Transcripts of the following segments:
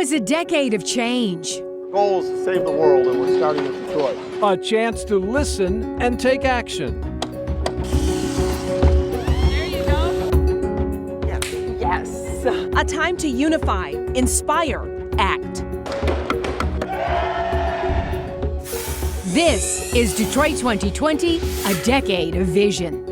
was a decade of change. Our goal is to save the world, and we're starting with Detroit. A chance to listen and take action. There you go. Yes. A time to unify, inspire, act. This is Detroit 2020, a decade of vision.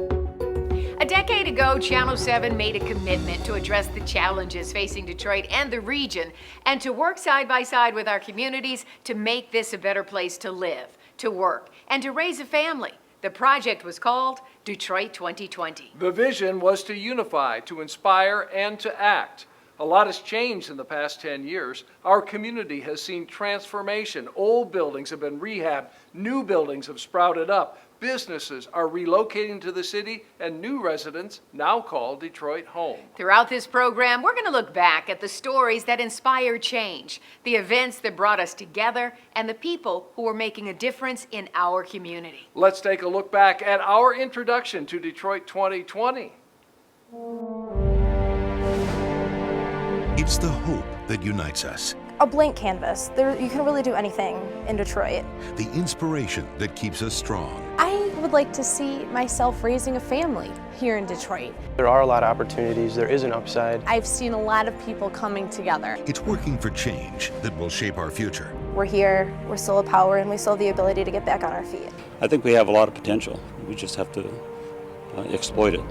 A decade ago, Channel 7 made a commitment to address the challenges facing Detroit and the region and to work side by side with our communities to make this a better place to live, to work, and to raise a family. The project was called Detroit 2020. The vision was to unify, to inspire, and to act. A lot has changed in the past 10 years. Our community has seen transformation. Old buildings have been rehabbed. New buildings have sprouted up. Businesses are relocating to the city, and new residents now call Detroit home. Throughout this program, we're going to look back at the stories that inspired change, the events that brought us together, and the people who are making a difference in our community. Let's take a look back at our introduction to Detroit 2020. It's the hope that unites us. A blank canvas. You can really do anything in Detroit. The inspiration that keeps us strong. I would like to see myself raising a family here in Detroit. There are a lot of opportunities. There is an upside. I've seen a lot of people coming together. It's working for change that will shape our future. We're here, we're still a power, and we still have the ability to get back on our feet. I think we have a lot of potential. We just have to exploit it.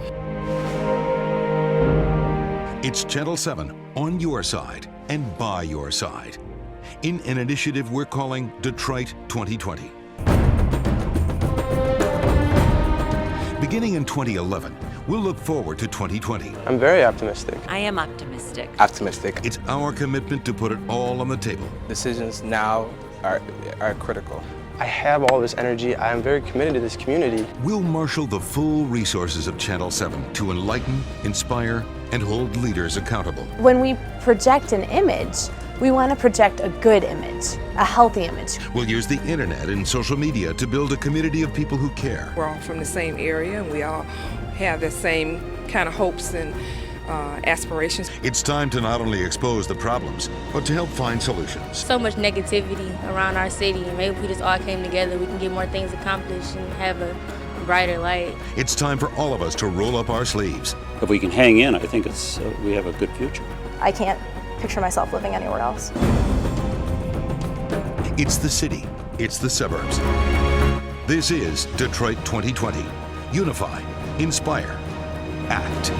It's Channel 7 on your side and by your side in an initiative we're calling Detroit 2020. Beginning in 2011, we'll look forward to 2020. I'm very optimistic. I am optimistic. Optimistic. It's our commitment to put it all on the table. Decisions now are critical. I have all this energy. I am very committed to this community. We'll marshal the full resources of Channel 7 to enlighten, inspire, and hold leaders accountable. When we project an image, we want to project a good image, a healthy image. We'll use the internet and social media to build a community of people who care. We're all from the same area, and we all have the same kind of hopes and aspirations. It's time to not only expose the problems, but to help find solutions. So much negativity around our city, and maybe if we just all came together, we can get more things accomplished and have a brighter light. It's time for all of us to roll up our sleeves. If we can hang in, I think we have a good future. I can't picture myself living anywhere else. It's the city. It's the suburbs. This is Detroit 2020. Unify, inspire, act.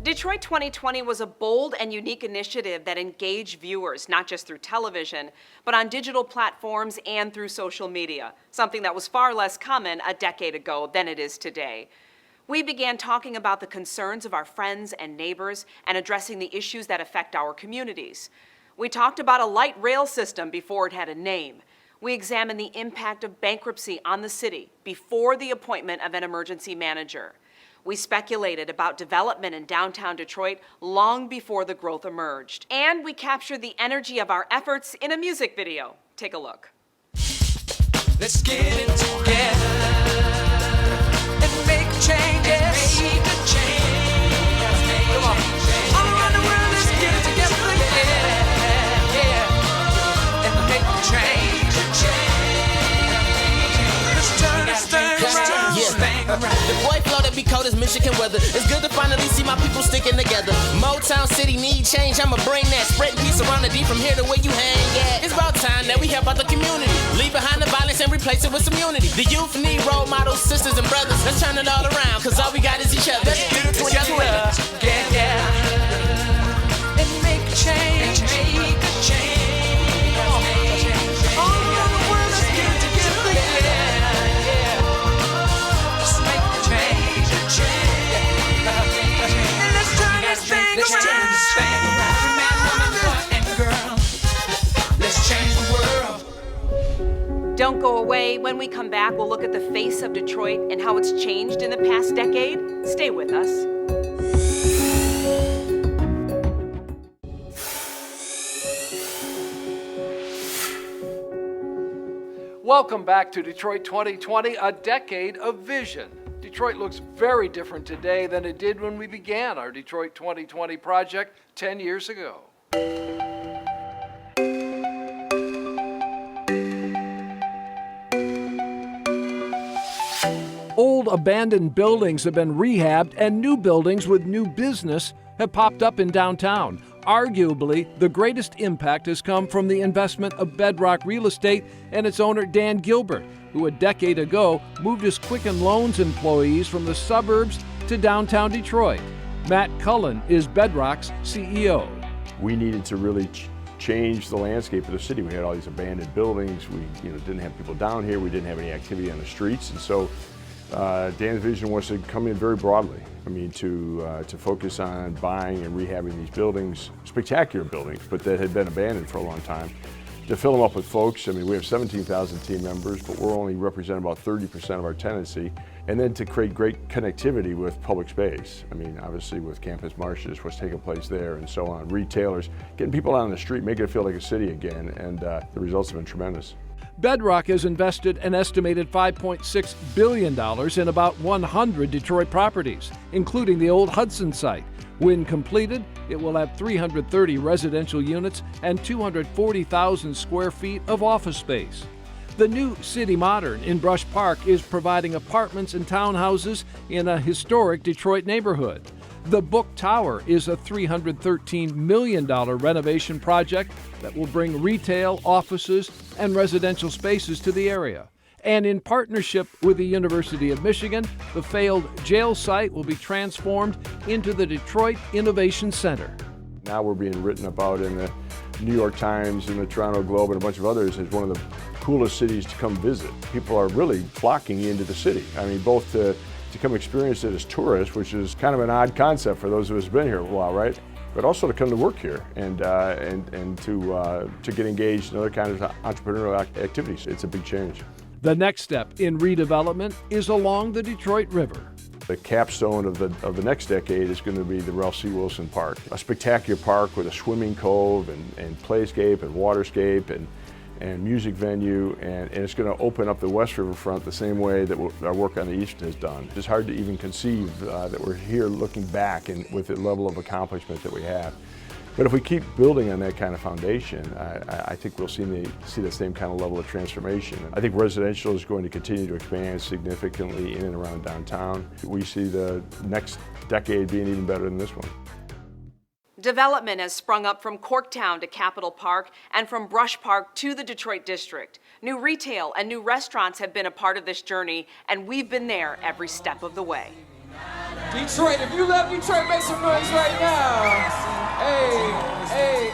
Detroit 2020 was a bold and unique initiative that engaged viewers, not just through television, but on digital platforms and through social media, something that was far less common a decade ago than it is today. We began talking about the concerns of our friends and neighbors and addressing the issues that affect our communities. We talked about a light rail system before it had a name. We examined the impact of bankruptcy on the city before the appointment of an emergency manager. We speculated about development in downtown Detroit long before the growth emerged. And we captured the energy of our efforts in a music video. Take a look. Let's get it together and make changes. Make a change. Come on. All around the world, let's get it together. Yeah. And make a change. Let's turn this thing around. The boy flow that be cold as Michigan weather. It's good to finally see my people sticking together. Motown City need change. I'ma bring that. Spreading peace around the D from here to where you hang at. It's about time that we help out the community. Leave behind the violence and replace it with some unity. The youth need role models, sisters and brothers. Let's turn it all around, cause all we got is each other. Let's get it together. Yeah. And make a change. Make a change. All around the world, let's get it together. Yeah. Let's make a change. And let's turn this thing around. Man, woman, boy, and girl. Let's change the world. Don't go away. When we come back, we'll look at the face of Detroit and how it's changed in the past decade. Stay with us. Welcome back to Detroit 2020, a decade of vision. Detroit looks very different today than it did when we began our Detroit 2020 project 10 years ago. Old abandoned buildings have been rehabbed and new buildings with new business have popped up in downtown. Arguably, the greatest impact has come from the investment of Bedrock Real Estate and its owner Dan Gilbert, who a decade ago moved his Quicken Loans employees from the suburbs to downtown Detroit. Matt Cullen is Bedrock's CEO. We needed to really change the landscape of the city. We had all these abandoned buildings. We didn't have people down here. We didn't have any activity on the streets. And so Dan's vision was to come in very broadly. I mean, to focus on buying and rehabbing these buildings, spectacular buildings, but that had been abandoned for a long time, to fill them up with folks. I mean, we have 17,000 team members, but we're only representing about 30% of our tenancy. And then to create great connectivity with public space. I mean, obviously with Campus Marshes, what's taking place there and so on, retailers, getting people out on the street, making it feel like a city again, and the results have been tremendous. Bedrock has invested an estimated $5.6 billion in about 100 Detroit properties, including the old Hudson site. When completed, it will have 330 residential units and 240,000 square feet of office space. The new City Modern in Brush Park is providing apartments and townhouses in a historic Detroit neighborhood. The Book Tower is a $313 million renovation project that will bring retail, offices, and residential spaces to the area. And in partnership with the University of Michigan, the failed jail site will be transformed into the Detroit Innovation Center. Now we're being written about in the New York Times and the Toronto Globe and a bunch of others as one of the coolest cities to come visit. People are really flocking into the city. I mean, both to come experience it as tourists, which is kind of an odd concept for those of us who've been here a while, right? But also to come to work here and to get engaged in other kinds of entrepreneurial activities. It's a big change. The next step in redevelopment is along the Detroit River. The capstone of the next decade is going to be the Ralph C. Wilson Park, a spectacular park with a swimming cove and playscape and waterscape and music venue, and it's going to open up the West Riverfront the same way that our work on the East has done. It's hard to even conceive that we're here looking back and with the level of accomplishment that we have. But if we keep building on that kind of foundation, I think we'll see the same kind of level of transformation. I think residential is going to continue to expand significantly in and around downtown. We see the next decade being even better than this one. Development has sprung up from Corktown to Capitol Park and from Brush Park to the Detroit District. New retail and new restaurants have been a part of this journey, and we've been there every step of the way. Detroit, if you love Detroit, make some noise right now. Hey, hey.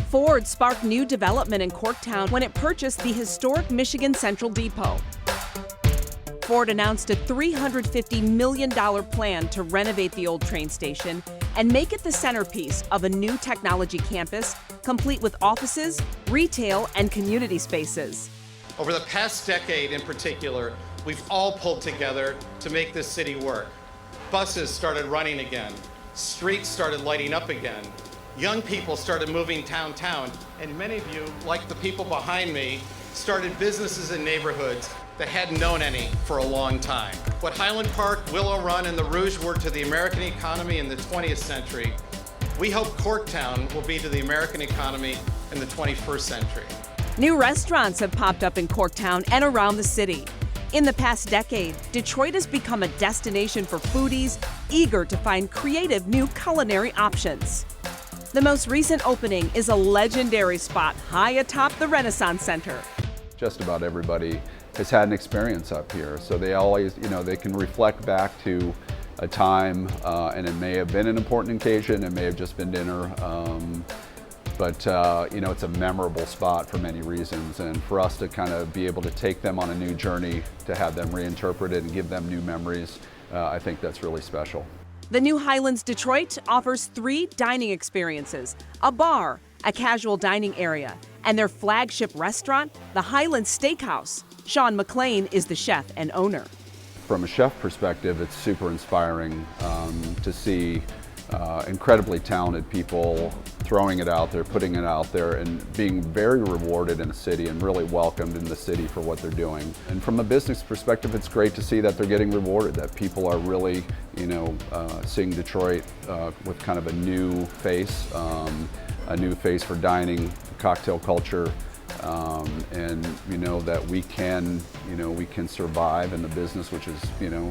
Ford sparked new development in Corktown when it purchased the historic Michigan Central Depot. Ford announced a $350 million plan to renovate the old train station and make it the centerpiece of a new technology campus, complete with offices, retail, and community spaces. Over the past decade in particular, we've all pulled together to make this city work. Buses started running again, streets started lighting up again, young people started moving downtown, and many of you, like the people behind me, started businesses in neighborhoods that hadn't known any for a long time. What Highland Park, Willow Run, and the Rouge were to the American economy in the 20th century, we hope Corktown will be to the American economy in the 21st century. New restaurants have popped up in Corktown and around the city. In the past decade, Detroit has become a destination for foodies eager to find creative new culinary options. The most recent opening is a legendary spot high atop the Renaissance Center. Just about everybody has had an experience up here, so they always, they can reflect back to a time, and it may have been an important occasion, it may have just been dinner, but it's a memorable spot for many reasons, and for us to kind of be able to take them on a new journey, to have them reinterpreted and give them new memories, I think that's really special. The new Highlands Detroit offers 3 dining experiences, a bar, a casual dining area, and their flagship restaurant, the Highlands Steakhouse. Sean McLean is the chef and owner. From a chef perspective, it's super inspiring to see incredibly talented people throwing it out there, putting it out there, and being very rewarded in the city and really welcomed in the city for what they're doing. And from a business perspective, it's great to see that they're getting rewarded, that people are really, seeing Detroit with kind of a new face for dining, cocktail culture, and that we can survive in the business, which is,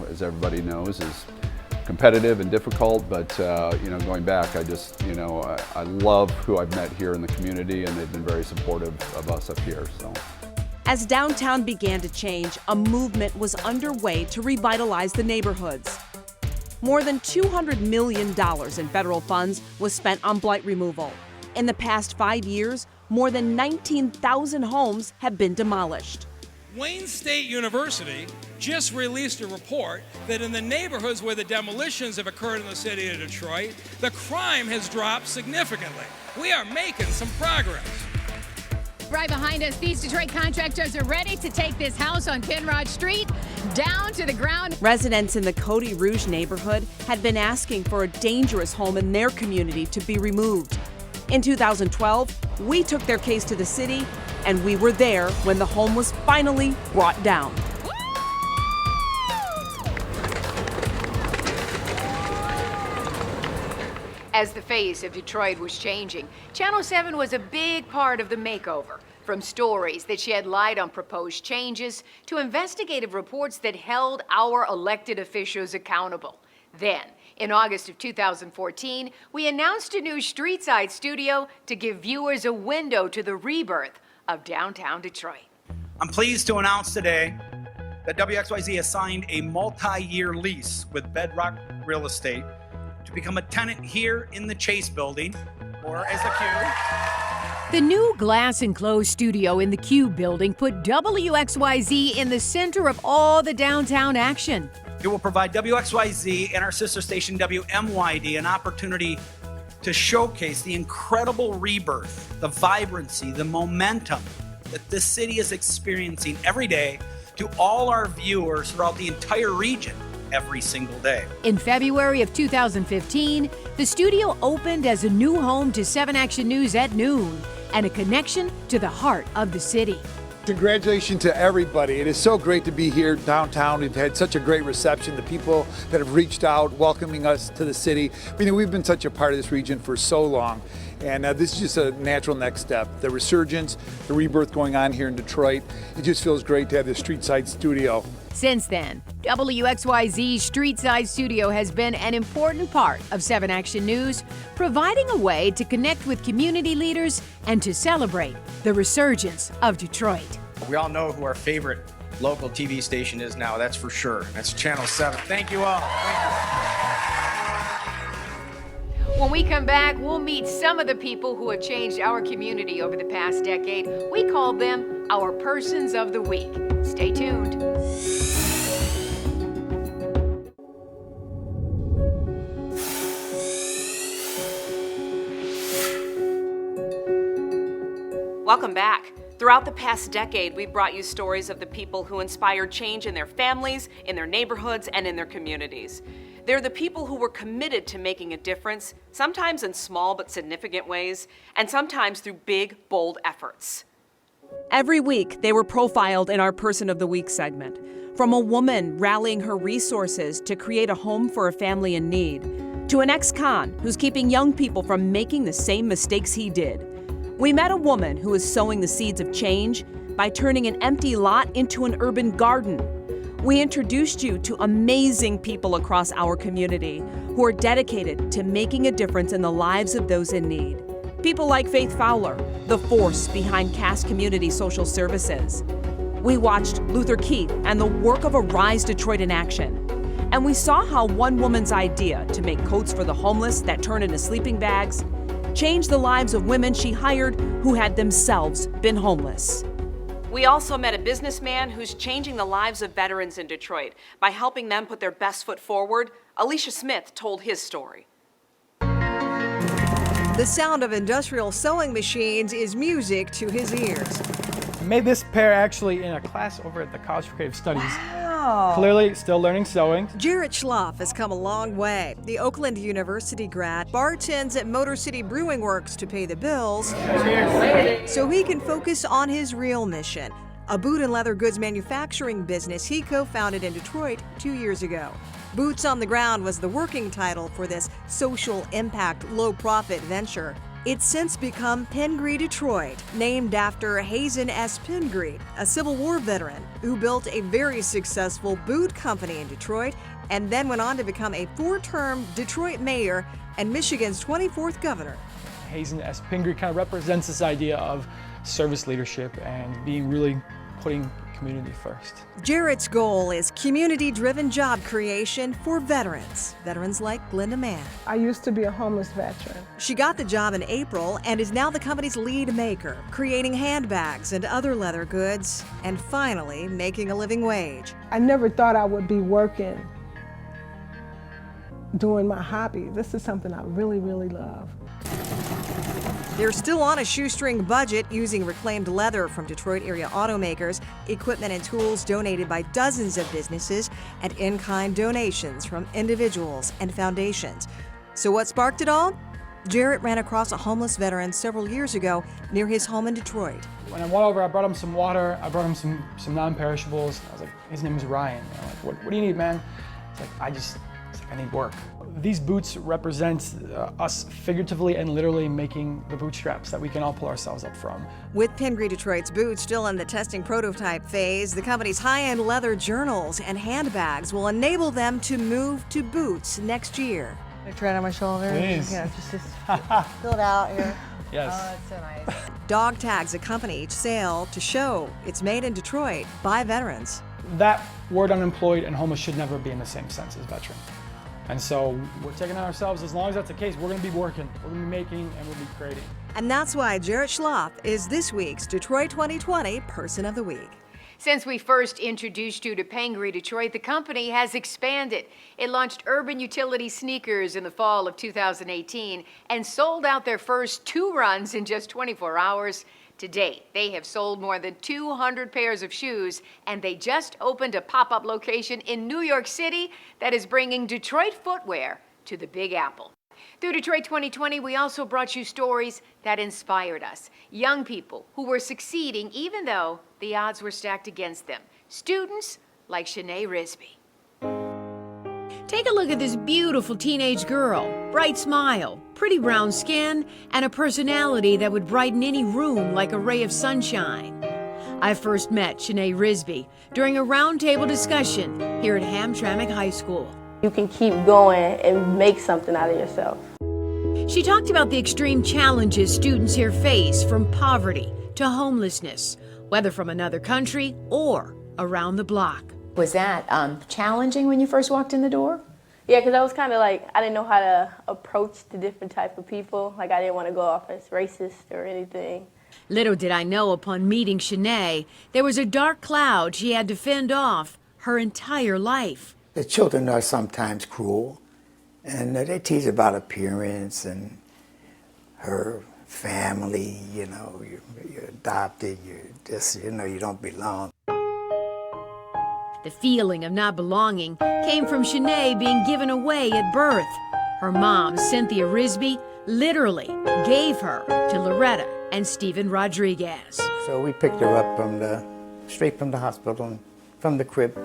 as everybody knows, is competitive and difficult, but going back, I love who I've met here in the community, and they've been very supportive of us up here. So, as downtown began to change, a movement was underway to revitalize the neighborhoods. More than $200 million in federal funds was spent on blight removal. In the past 5 years, more than 19,000 homes have been demolished. Wayne State University just released a report that in the neighborhoods where the demolitions have occurred in the city of Detroit, the crime has dropped significantly. We are making some progress. Right behind us, these Detroit contractors are ready to take this house on Penrod Street down to the ground. Residents in the Cody Rouge neighborhood had been asking for a dangerous home in their community to be removed. In 2012, we took their case to the city, and we were there when the home was finally brought down. As the face of Detroit was changing, Channel 7 was a big part of the makeover. From stories that shed light on proposed changes to investigative reports that held our elected officials accountable. Then, in August of 2014, we announced a new street-side studio to give viewers a window to the rebirth of downtown Detroit. I'm pleased to announce today that WXYZ has signed a multi-year lease with Bedrock Real Estate to become a tenant here in the Chase Building, or as the Q. The new glass-enclosed studio in the Q building put WXYZ in the center of all the downtown action. It will provide WXYZ and our sister station WMYD an opportunity to showcase the incredible rebirth, the vibrancy, the momentum that this city is experiencing every day to all our viewers throughout the entire region every single day. In February of 2015, the studio opened as a new home to 7 Action News at noon and a connection to the heart of the city. Congratulations to everybody. It is so great to be here downtown. We've had such a great reception. The people that have reached out, welcoming us to the city. We've been such a part of this region for so long. And this is just a natural next step. The resurgence, the rebirth going on here in Detroit. It just feels great to have this street-side studio. Since then, WXYZ Street Side Studio has been an important part of 7 Action News, providing a way to connect with community leaders and to celebrate the resurgence of Detroit. We all know who our favorite local TV station is now, that's for sure. That's Channel 7. Thank you all. Thank you. When we come back, we'll meet some of the people who have changed our community over the past decade. We call them our Persons of the Week. Stay tuned. Welcome back. Throughout the past decade, we've brought you stories of the people who inspired change in their families, in their neighborhoods, and in their communities. They're the people who were committed to making a difference, sometimes in small but significant ways, and sometimes through big, bold efforts. Every week, they were profiled in our Person of the Week segment. From a woman rallying her resources to create a home for a family in need, to an ex-con who's keeping young people from making the same mistakes he did. We met a woman who is sowing the seeds of change by turning an empty lot into an urban garden. We introduced you to amazing people across our community who are dedicated to making a difference in the lives of those in need. People like Faith Fowler, the force behind Cass Community Social Services. We watched Luther Keith and the work of Arise Detroit in action. And we saw how one woman's idea to make coats for the homeless that turn into sleeping bags changed the lives of women she hired who had themselves been homeless. We also met a businessman who's changing the lives of veterans in Detroit by helping them put their best foot forward. Alicia Smith told his story. The sound of industrial sewing machines is music to his ears. I made this pair actually in a class over at the College for Creative Studies. Wow. Wow. Clearly still learning sewing. Jarrett Schloff has come a long way. The Oakland University grad bartends at Motor City Brewing Works to pay the bills so he can focus on his real mission, a boot and leather goods manufacturing business he co-founded in Detroit 2 years ago. Boots on the Ground was the working title for this social impact, low-profit venture. It's since become Pingree Detroit, named after Hazen S. Pingree, a Civil War veteran who built a very successful boot company in Detroit and then went on to become a 4-term Detroit mayor and Michigan's 24th governor. Hazen S. Pingree kind of represents this idea of service leadership and being really putting community first. Jarrett's goal is community-driven job creation for veterans like Glenda Mann. I used to be a homeless veteran. She got the job in April and is now the company's lead maker, creating handbags and other leather goods, and finally making a living wage. I never thought I would be working, doing my hobby. This is something I really, really love. They're still on a shoestring budget using reclaimed leather from Detroit area automakers, equipment and tools donated by dozens of businesses, and in-kind donations from individuals and foundations. So what sparked it all? Jarrett ran across a homeless veteran several years ago near his home in Detroit. When I went over, I brought him some water, I brought him some non-perishables. I was like, his name is Ryan. I'm like, what do you need, man? He's like, I need work. These boots represent us figuratively and literally making the bootstraps that we can all pull ourselves up from. With Pingree Detroit's boots still in the testing prototype phase, the company's high-end leather journals and handbags will enable them to move to boots next year. Can I try it on my shoulder? Please. Yeah, just fill it out here. Yes. Oh, it's so nice. Dog tags accompany each sale to show it's made in Detroit by veterans. That word unemployed and homeless should never be in the same sense as veteran. And so we're taking it ourselves. As long as that's the case, we're going to be working, we're going to be making, and we'll be creating. And that's why Jarrett Schloff is this week's Detroit 2020 Person of the Week. Since we first introduced you to Pingree Detroit, the company has expanded. It launched urban utility sneakers in the fall of 2018 and sold out their first 2 runs in just 24 hours. To date, they have sold more than 200 pairs of shoes, and they just opened a pop-up location in New York City that is bringing Detroit footwear to the Big Apple. Through Detroit 2020, we also brought you stories that inspired us. Young people who were succeeding even though the odds were stacked against them. Students like Shanae Risby. Take a look at this beautiful teenage girl. Bright smile, pretty brown skin, and a personality that would brighten any room like a ray of sunshine. I first met Shanae Risby during a roundtable discussion here at Hamtramck High School. You can keep going and make something out of yourself. She talked about the extreme challenges students here face, from poverty to homelessness, whether from another country or around the block. Was that challenging when you first walked in the door? Yeah, because I was kind of like, I didn't know how to approach the different type of people. Like, I didn't want to go off as racist or anything. Little did I know, upon meeting Shanae, there was a dark cloud she had to fend off her entire life. The children are sometimes cruel, and they tease about appearance and her family, you know, you're adopted, you're just, you know, you don't belong. The feeling of not belonging came from Shanae being given away at birth. Her mom, Cynthia Risby, literally gave her to Loretta and Stephen Rodriguez. So we picked her up straight from the hospital, and from the crib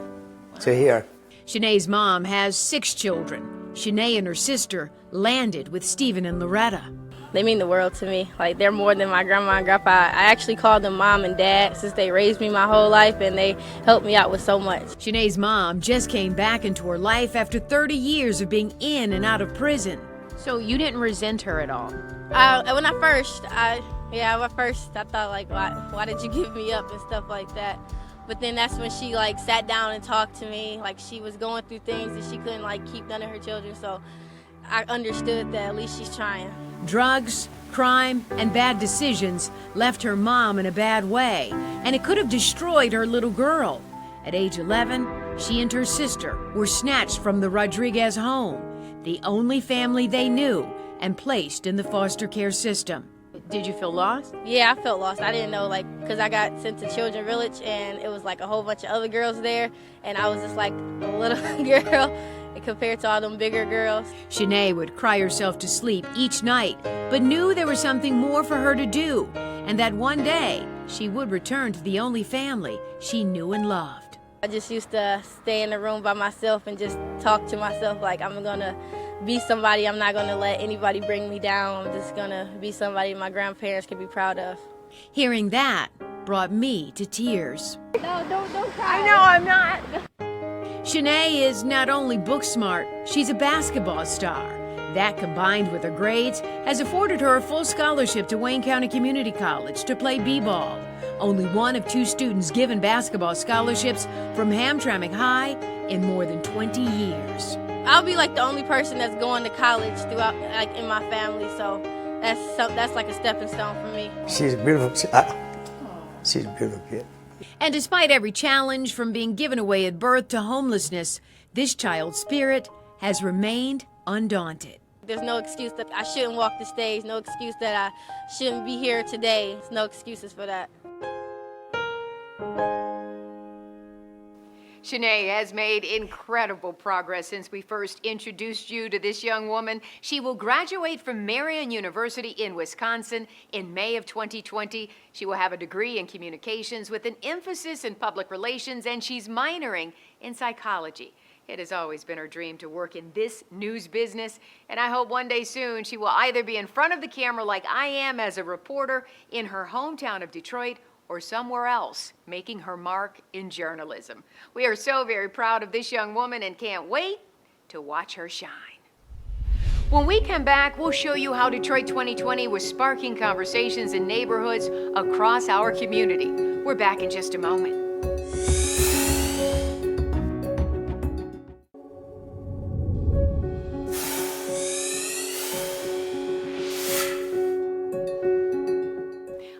to here. Shanae's mom has 6 children. Shanae and her sister landed with Stephen and Loretta. They mean the world to me. Like, they're more than my grandma and grandpa. I actually call them mom and dad since they raised me my whole life, and they helped me out with so much. Shanae's mom just came back into her life after 30 years of being in and out of prison. So you didn't resent her at all? When I first, I thought, like, why did you give me up and stuff like that? But then that's when she, like, sat down and talked to me. Like, she was going through things that she couldn't, like, keep none of her children. So I understood that at least she's trying. Drugs, crime, and bad decisions left her mom in a bad way, and it could have destroyed her little girl. At age 11, she and her sister were snatched from the Rodriguez home, the only family they knew, and placed in the foster care system. Did you feel lost? Yeah, I felt lost. I didn't know, like, because I got sent to Children's Village, and it was like a whole bunch of other girls there, and I was just like a little girl compared to all them bigger girls. Shanae would cry herself to sleep each night, but knew there was something more for her to do, and that one day she would return to the only family she knew and loved. I just used to stay in the room by myself and just talk to myself like I'm gonna be somebody. I'm not gonna let anybody bring me down. I'm just gonna be somebody my grandparents can be proud of. Hearing that brought me to tears. No, don't cry. I know, I'm not. Shanae is not only book smart, she's a basketball star. That, combined with her grades, has afforded her a full scholarship to Wayne County Community College to play b-ball. Only one of 2 students given basketball scholarships from Hamtramck High in more than 20 years. I'll be like the only person that's going to college throughout, like in my family, so that's like a stepping stone for me. She's beautiful. She's a beautiful kid. And despite every challenge, from being given away at birth to homelessness, this child's spirit has remained undaunted. There's no excuse that I shouldn't walk the stage, no excuse that I shouldn't be here today. There's no excuses for that. Shanae has made incredible progress since we first introduced you to this young woman. She will graduate from Marian University in Wisconsin in May of 2020. She will have a degree in communications with an emphasis in public relations, and she's minoring in psychology. It has always been her dream to work in this news business, and I hope one day soon she will either be in front of the camera like I am as a reporter in her hometown of Detroit, or somewhere else, making her mark in journalism. We are so very proud of this young woman and can't wait to watch her shine. When we come back, we'll show you how Detroit 2020 was sparking conversations in neighborhoods across our community. We're back in just a moment.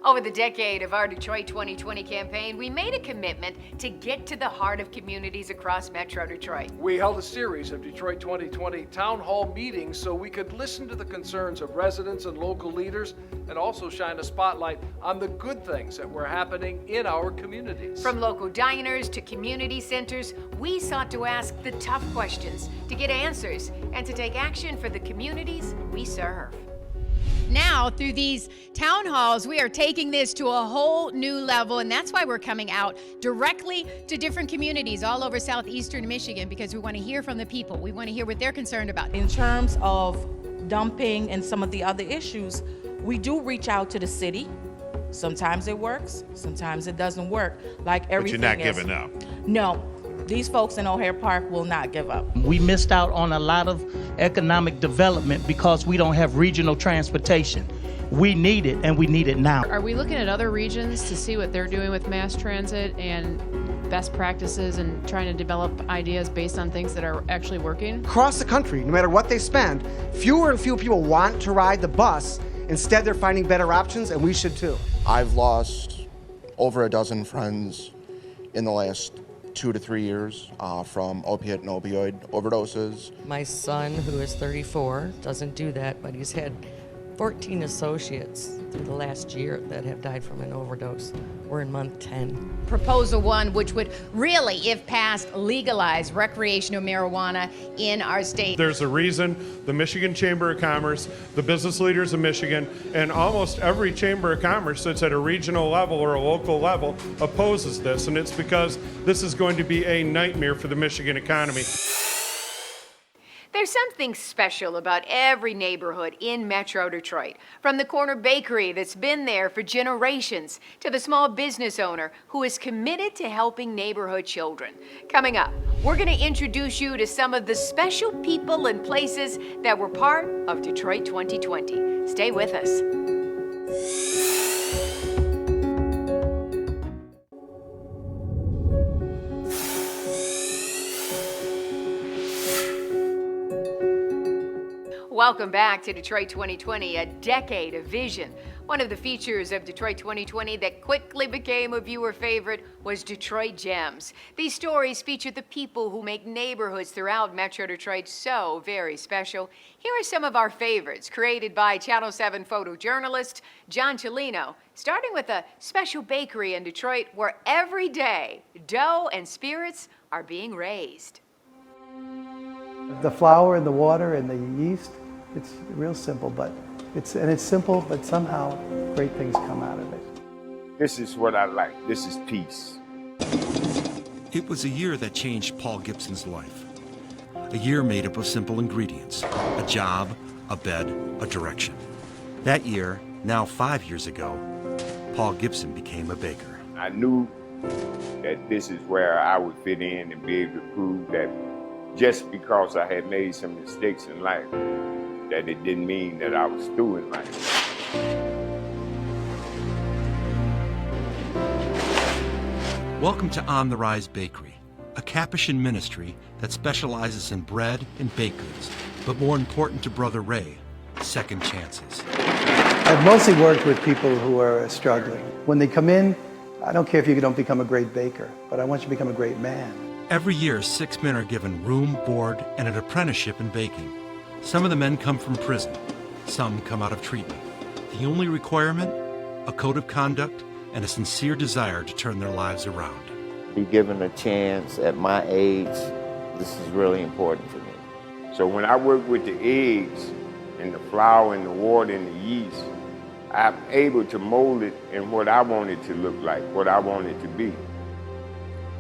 Over the decade of our Detroit 2020 campaign, we made a commitment to get to the heart of communities across Metro Detroit. We held a series of Detroit 2020 town hall meetings so we could listen to the concerns of residents and local leaders and also shine a spotlight on the good things that were happening in our communities. From local diners to community centers, we sought to ask the tough questions, to get answers, and to take action for the communities we serve. Now, through these town halls, we are taking this to a whole new level, and that's why we're coming out directly to different communities all over southeastern Michigan, because we want to hear from the people. We want to hear what they're concerned about. In terms of dumping and some of the other issues, we do reach out to the city. Sometimes it works, sometimes it doesn't work. Like everything. But you're not giving up. No. These folks in O'Hare Park will not give up. We missed out on a lot of economic development because we don't have regional transportation. We need it, and we need it now. Are we looking at other regions to see what they're doing with mass transit and best practices and trying to develop ideas based on things that are actually working? Across the country, no matter what they spend, fewer and fewer people want to ride the bus. Instead, they're finding better options, and we should too. I've lost over a dozen friends in the last 2 to 3 years from opiate and opioid overdoses. My son, who is 34, doesn't do that, but he's had 14 associates through the last year that have died from an overdose. We're in month 10. Proposal 1, which would really, if passed, legalize recreational marijuana in our state. There's a reason the Michigan Chamber of Commerce, the business leaders of Michigan, and almost every Chamber of Commerce that's at a regional level or a local level opposes this, and it's because this is going to be a nightmare for the Michigan economy. There's something special about every neighborhood in Metro Detroit, from the corner bakery that's been there for generations to the small business owner who is committed to helping neighborhood children. Coming up, we're going to introduce you to some of the special people and places that were part of Detroit 2020. Stay with us. Welcome back to Detroit 2020, a decade of vision. One of the features of Detroit 2020 that quickly became a viewer favorite was Detroit Gems. These stories feature the people who make neighborhoods throughout Metro Detroit so very special. Here are some of our favorites, created by Channel 7 photojournalist John Cellino, starting with a special bakery in Detroit where every day dough and spirits are being raised. The flour and the water and the yeast, it's real simple, but it's simple, but somehow great things come out of it. This is what I like. This is peace. It was a year that changed Paul Gibson's life. A year made up of simple ingredients: a job, a bed, a direction. That year, now 5 years ago, Paul Gibson became a baker. I knew that this is where I would fit in and be able to prove that just because I had made some mistakes in life, that it didn't mean that I was through in life. Welcome to On the Rise Bakery, a Capuchin ministry that specializes in bread and baked goods, but more important to Brother Ray, second chances. I've mostly worked with people who are struggling. When they come in, I don't care if you don't become a great baker, but I want you to become a great man. Every year, 6 men are given room, board, and an apprenticeship in baking. Some of the men come from prison. Some come out of treatment. The only requirement? A code of conduct and a sincere desire to turn their lives around. Be given a chance at my age, this is really important to me. So when I work with the eggs and the flour and the water and the yeast, I'm able to mold it in what I want it to look like, what I want it to be.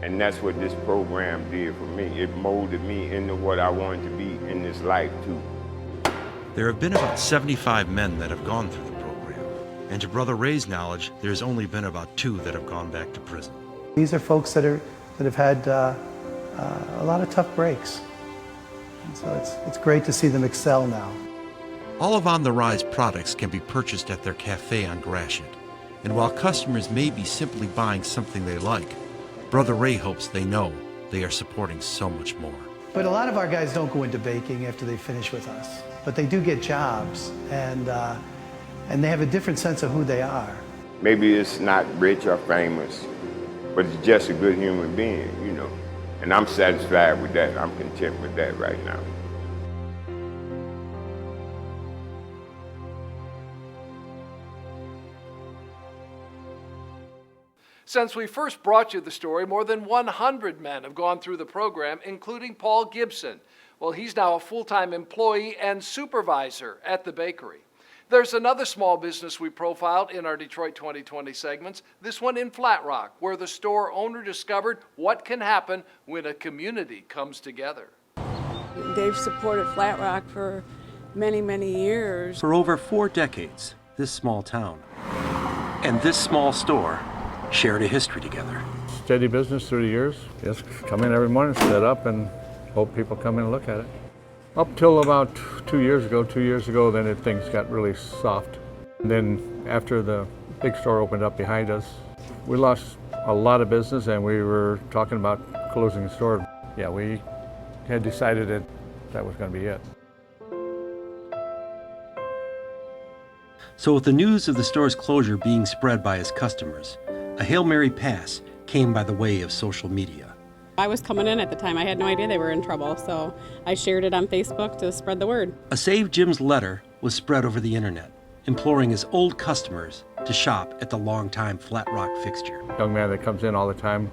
And that's what this program did for me. It molded me into what I wanted to be in this life, too. There have been about 75 men that have gone through the program. And to Brother Ray's knowledge, there's only been about 2 that have gone back to prison. These are folks that have had a lot of tough breaks. And so it's great to see them excel now. All of On the Rise products can be purchased at their cafe on Gratiot. And while customers may be simply buying something they like, Brother Ray hopes they know they are supporting so much more. But a lot of our guys don't go into baking after they finish with us. But they do get jobs, and they have a different sense of who they are. Maybe it's not rich or famous, but it's just a good human being, you know. And I'm satisfied with that. I'm content with that right now. Since we first brought you the story, more than 100 men have gone through the program, including Paul Gibson. Well, he's now a full-time employee and supervisor at the bakery. There's another small business we profiled in our Detroit 2020 segments, this one in Flat Rock, where the store owner discovered what can happen when a community comes together. They've supported Flat Rock for many, many years. For over 4 decades, this small town and this small store shared a history together. Steady business through the years. Just come in every morning, set up, and hope people come in and look at it. Up till about 2 years ago, then things got really soft. And then after the big store opened up behind us, we lost a lot of business and we were talking about closing the store. Yeah, we had decided that was going to be it. So with the news of the store's closure being spread by his customers, a Hail Mary pass came by the way of social media. I was coming in at the time. I had no idea they were in trouble, so I shared it on Facebook to spread the word. A Save Jim's letter was spread over the internet, imploring his old customers to shop at the longtime Flat Rock fixture. Young man that comes in all the time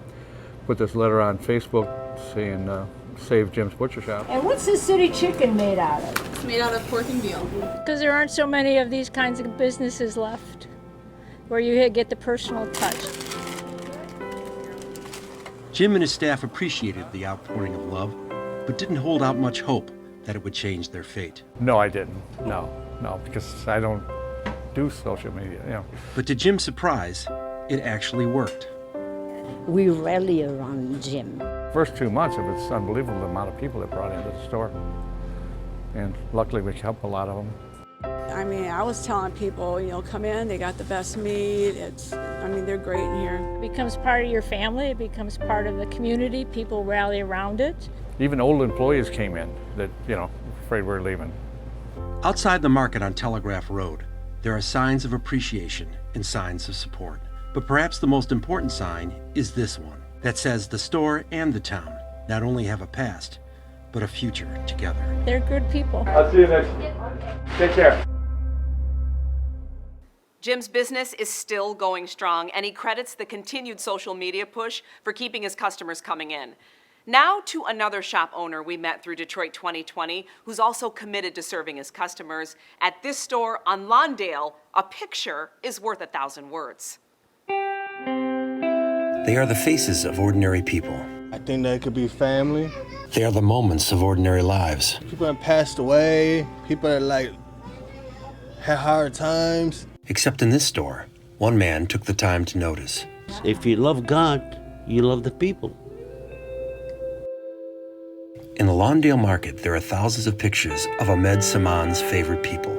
put this letter on Facebook saying, Save Jim's Butcher Shop. And what's the city chicken made out of? It's made out of pork and veal. Because there aren't so many of these kinds of businesses left where you get the personal touch. Jim and his staff appreciated the outpouring of love, but didn't hold out much hope that it would change their fate. No, I didn't. No, because I don't do social media, you know. But to Jim's surprise, it actually worked. We rally around Jim. First 2 months, it was unbelievable the amount of people that brought into the store. And luckily we helped a lot of them. I mean, I was telling people, come in, they got the best meat. They're great in here. It becomes part of your family, it becomes part of the community, people rally around it. Even old employees came in that, afraid we were leaving. Outside the market on Telegraph Road, there are signs of appreciation and signs of support. But perhaps the most important sign is this one that says the store and the town not only have a past, but a future together. They're good people. I'll see you next. Take care. Jim's business is still going strong, and he credits the continued social media push for keeping his customers coming in. Now to another shop owner we met through Detroit 2020, who's also committed to serving his customers. At this store on Lawndale, a picture is worth 1,000 words. They are the faces of ordinary people. I think they could be family. They are the moments of ordinary lives. People that passed away, people that had hard times. Except in this store, one man took the time to notice. If you love God, you love the people. In the Lawndale Market, there are thousands of pictures of Ahmed Saman's favorite people,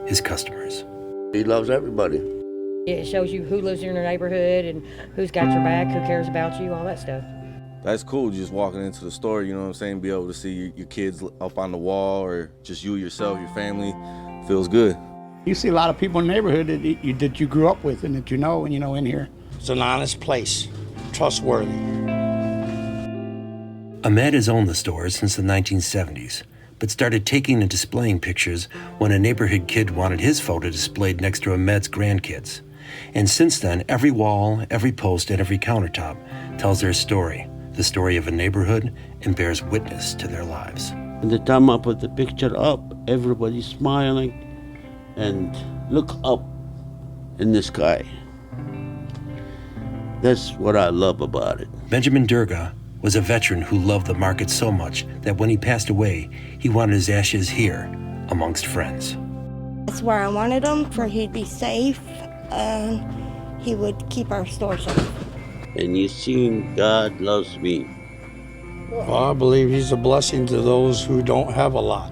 his customers. He loves everybody. It shows you who lives in your neighborhood and who's got your back, who cares about you, all that stuff. That's cool, just walking into the store, you know what I'm saying, be able to see your kids up on the wall or just you yourself, your family, feels good. You see a lot of people in the neighborhood that you grew up with and that you know in here. It's an honest place, trustworthy. Ahmed has owned the store since the 1970s, but started taking and displaying pictures when a neighborhood kid wanted his photo displayed next to Ahmed's grandkids. And since then, every wall, every post, and every countertop tells their story, the story of a neighborhood, and bears witness to their lives. When the time I put the picture up, everybody's smiling and look up in the sky. That's what I love about it. Benjamin Durga was a veteran who loved the market so much that when he passed away, he wanted his ashes here amongst friends. That's where I wanted him, for he'd be safe and he would keep our store safe. And you seen God loves me. Well, I believe he's a blessing to those who don't have a lot.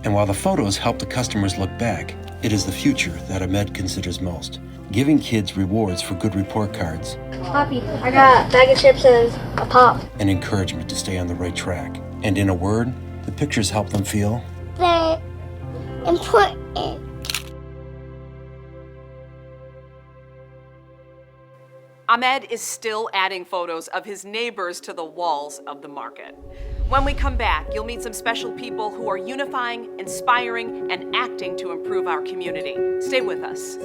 And while the photos help the customers look back, it is the future that Ahmed considers most. Giving kids rewards for good report cards. Poppy, I got a bag of chips and a pop. And encouragement to stay on the right track. And in a word, the pictures help them feel they're important. Ahmed is still adding photos of his neighbors to the walls of the market. When we come back, you'll meet some special people who are unifying, inspiring, and acting to improve our community. Stay with us.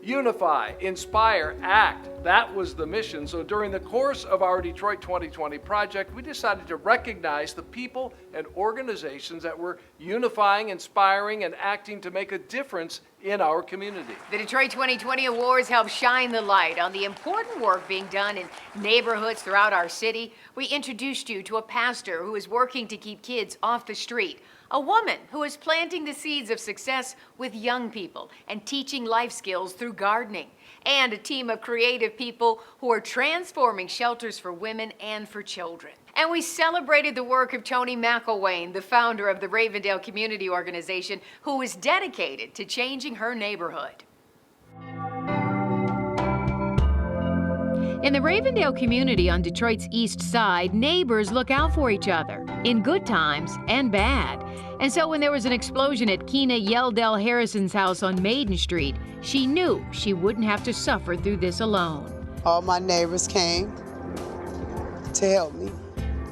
Unify, inspire, act. That was the mission. So during the course of our Detroit 2020 project, we decided to recognize the people and organizations that were unifying, inspiring, and acting to make a difference in our community. The Detroit 2020 Awards help shine the light on the important work being done in neighborhoods throughout our city. We introduced you to a pastor who is working to keep kids off the street, a woman who is planting the seeds of success with young people and teaching life skills through gardening, and a team of creative people who are transforming shelters for women and for children. And we celebrated the work of Toni McElwain, the founder of the Ravendale Community organization, who is dedicated to changing her neighborhood. In the Ravendale community on Detroit's east side, neighbors look out for each other, in good times and bad. And so when there was an explosion at Keena Yeldell Harrison's house on Maiden Street, she knew she wouldn't have to suffer through this alone. All my neighbors came to help me.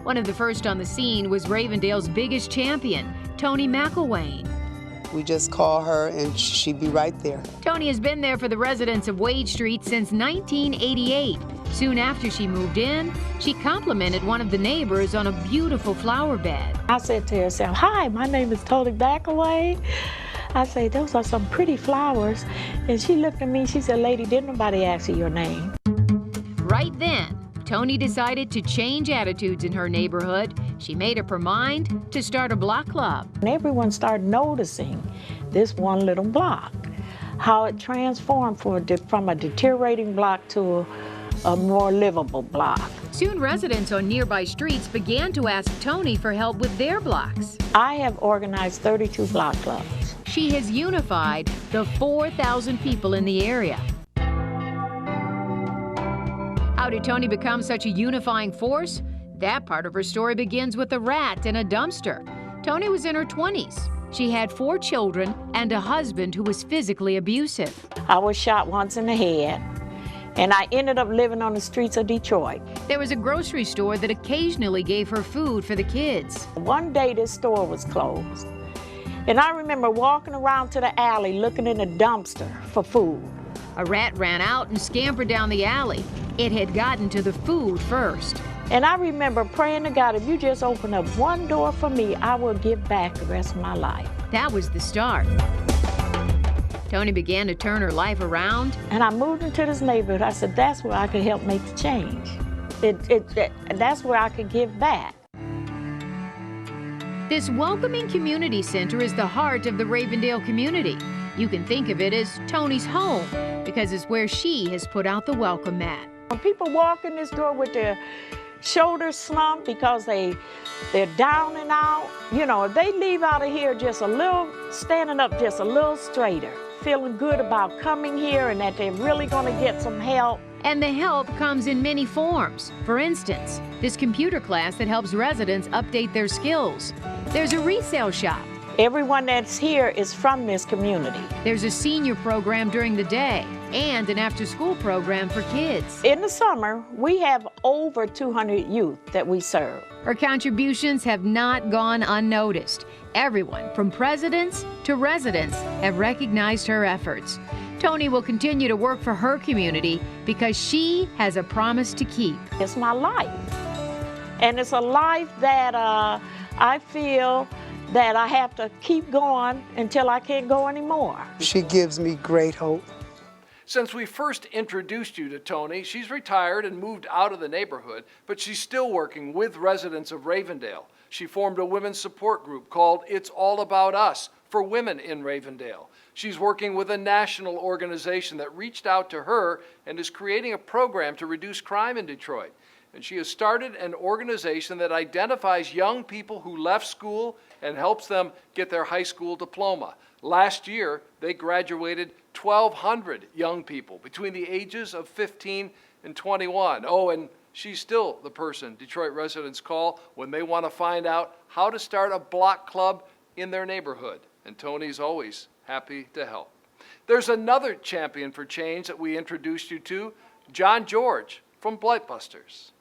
One of the first on the scene was Ravendale's biggest champion, Toni McElwain. We just call her and she'd be right there. Toni has been there for the residents of Wade Street since 1988. Soon after she moved in, she complimented one of the neighbors on a beautiful flower bed. I said to her, "Hi, my name is Toni McElwain." I said, "Those are some pretty flowers." And she looked at me, she said, "Lady, didn't nobody ask you your name?" Right then, Toni decided to change attitudes in her neighborhood. She made up her mind to start a block club. And everyone started noticing this one little block, how it transformed from a deteriorating block to a more livable block. Soon residents on nearby streets began to ask Toni for help with their blocks. I have organized 32 block clubs. She has unified the 4,000 people in the area. How did Tony become such a unifying force? That part of her story begins with a rat in a dumpster. Tony was in her 20s. She had 4 children and a husband who was physically abusive. I was shot once in the head, and I ended up living on the streets of Detroit. There was a grocery store that occasionally gave her food for the kids. One day this store was closed, and I remember walking around to the alley looking in the dumpster for food. A rat ran out and scampered down the alley. It had gotten to the food first. And I remember praying to God, if you just open up one door for me, I will give back the rest of my life. That was the start. Tony began to turn her life around. And I moved into this neighborhood. I said, that's where I could help make the change. That's where I could give back. This welcoming community center is the heart of the Ravendale community. You can think of it as Tony's home because it's where she has put out the welcome mat. When people walk in this door with their shoulders slumped because they're down and out, you know, if they leave out of here just a little, standing up just a little straighter, feeling good about coming here and that they're really going to get some help. And the help comes in many forms. For instance, this computer class that helps residents update their skills. There's a resale shop. Everyone that's here is from this community. There's a senior program during the day and an after-school program for kids. In the summer, we have over 200 youth that we serve. Her contributions have not gone unnoticed. Everyone, from presidents to residents, have recognized her efforts. Tony will continue to work for her community because she has a promise to keep. It's my life. And it's a life that I feel that I have to keep going until I can't go anymore. She gives me great hope. Since we first introduced you to Tony, she's retired and moved out of the neighborhood, but she's still working with residents of Ravendale. She formed a women's support group called It's All About Us for women in Ravendale. She's working with a national organization that reached out to her and is creating a program to reduce crime in Detroit. And she has started an organization that identifies young people who left school and helps them get their high school diploma. Last year, they graduated 1,200 young people between the ages of 15 and 21. Oh, and she's still the person Detroit residents call when they want to find out how to start a block club in their neighborhood. And Tony's always happy to help. There's another champion for change that we introduced you to, John George from Blight Busters.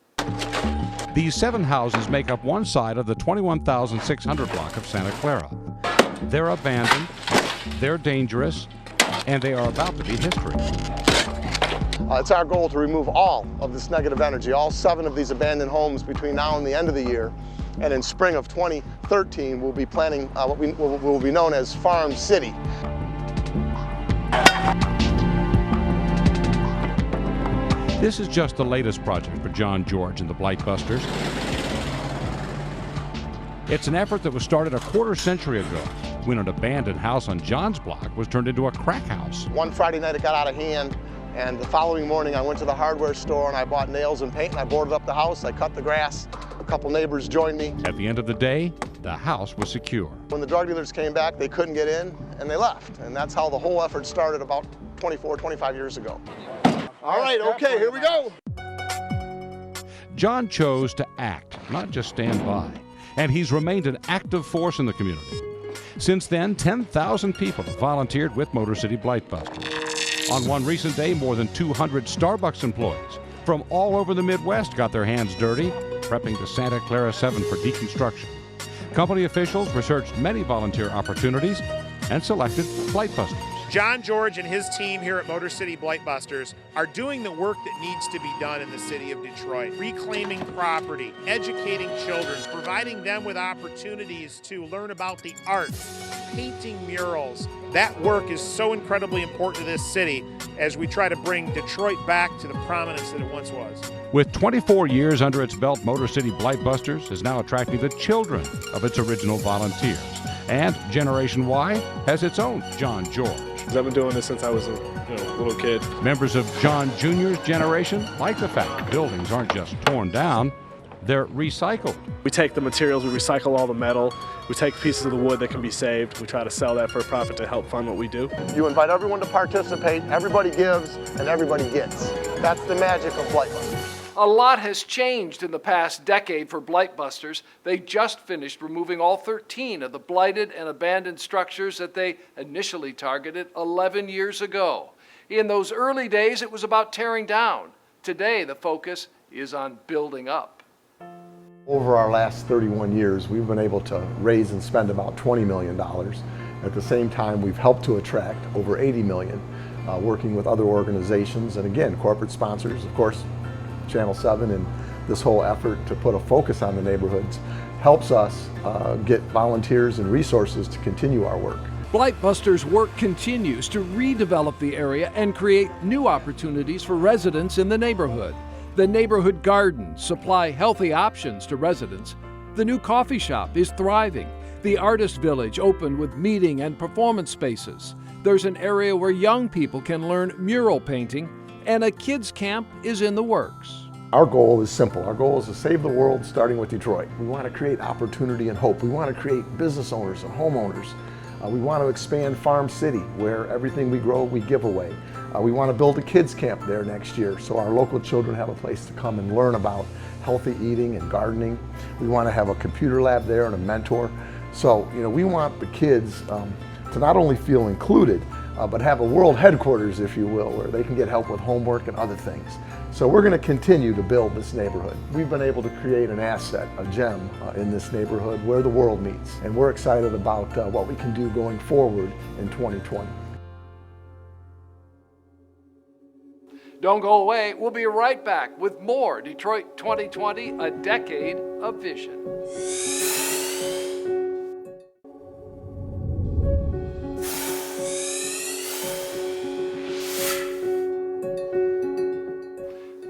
These 7 houses make up one side of the 21,600 block of Santa Clara. They're abandoned, they're dangerous, and they are about to be history. It's our goal to remove all of this negative energy, all 7 of these abandoned homes between now and the end of the year. And in spring of 2013, we'll be planning what will be known as Farm City. This is just the latest project for John George and the Blight Busters. It's an effort that was started a quarter century ago when an abandoned house on John's block was turned into a crack house. One Friday night it got out of hand, and the following morning I went to the hardware store and I bought nails and paint and I boarded up the house, I cut the grass, a couple neighbors joined me. At the end of the day, the house was secure. When the drug dealers came back, they couldn't get in and they left, and that's how the whole effort started about 24, 25 years ago. All right, okay, here we go. John chose to act, not just stand by, and he's remained an active force in the community. Since then, 10,000 people have volunteered with Motor City Blight Busters. On one recent day, more than 200 Starbucks employees from all over the Midwest got their hands dirty, prepping the Santa Clara 7 for deconstruction. Company officials researched many volunteer opportunities and selected Blight Busters. John George and his team here at Motor City Blight Busters are doing the work that needs to be done in the city of Detroit, reclaiming property, educating children, providing them with opportunities to learn about the arts, painting murals. That work is so incredibly important to this city as we try to bring Detroit back to the prominence that it once was. With 24 years under its belt, Motor City Blight Busters is now attracting the children of its original volunteers. And Generation Y has its own John George. I've been doing this since I was a little kid. Members of John Jr.'s generation like the fact that buildings aren't just torn down, they're recycled. We take the materials, we recycle all the metal, we take pieces of the wood that can be saved, we try to sell that for a profit to help fund what we do. You invite everyone to participate, everybody gives, and everybody gets. That's the magic of Blight Busters. A lot has changed in the past decade for Blight Busters. They just finished removing all 13 of the blighted and abandoned structures that they initially targeted 11 years ago. In those early days, it was about tearing down. Today, the focus is on building up. Over our last 31 years, we've been able to raise and spend about $20 million. At the same time, we've helped to attract over $80 million, working with other organizations and again, corporate sponsors, of course, Channel 7, and this whole effort to put a focus on the neighborhoods helps us get volunteers and resources to continue our work. Blight Busters' work continues to redevelop the area and create new opportunities for residents in the neighborhood. The neighborhood gardens supply healthy options to residents. The new coffee shop is thriving. The Artist Village opened with meeting and performance spaces. There's an area where young people can learn mural painting, and a kids camp is in the works. Our goal is simple. Our goal is to save the world, starting with Detroit. We want to create opportunity and hope. We want to create business owners and homeowners. We want to expand Farm City, where everything we grow, we give away. We want to build a kids camp there next year, so our local children have a place to come and learn about healthy eating and gardening. We want to have a computer lab there and a mentor. So, we want the kids to not only feel included, but have a world headquarters, if you will, where they can get help with homework and other things. So we're going to continue to build this neighborhood. We've been able to create an asset, a gem in this neighborhood where the world meets. And we're excited about what we can do going forward in 2020. Don't go away. We'll be right back with more Detroit 2020, a decade of vision.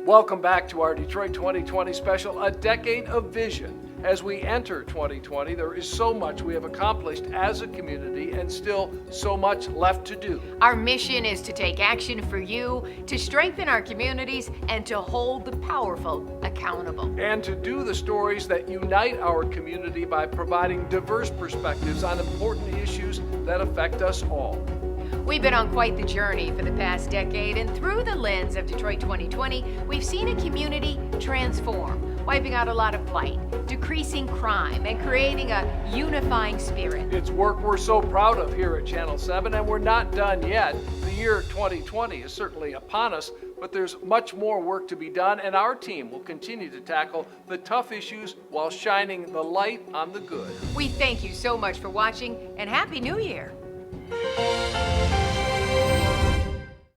Welcome back to our Detroit 2020 special, A Decade of Vision. As we enter 2020, there is so much we have accomplished as a community and still so much left to do. Our mission is to take action for you, to strengthen our communities, and to hold the powerful accountable. And to do the stories that unite our community by providing diverse perspectives on important issues that affect us all. We've been on quite the journey for the past decade, and through the lens of Detroit 2020, we've seen a community transform, wiping out a lot of blight, decreasing crime, and creating a unifying spirit. It's work we're so proud of here at Channel 7, and we're not done yet. The year 2020 is certainly upon us, but there's much more work to be done, and our team will continue to tackle the tough issues while shining the light on the good. We thank you so much for watching, and Happy New Year!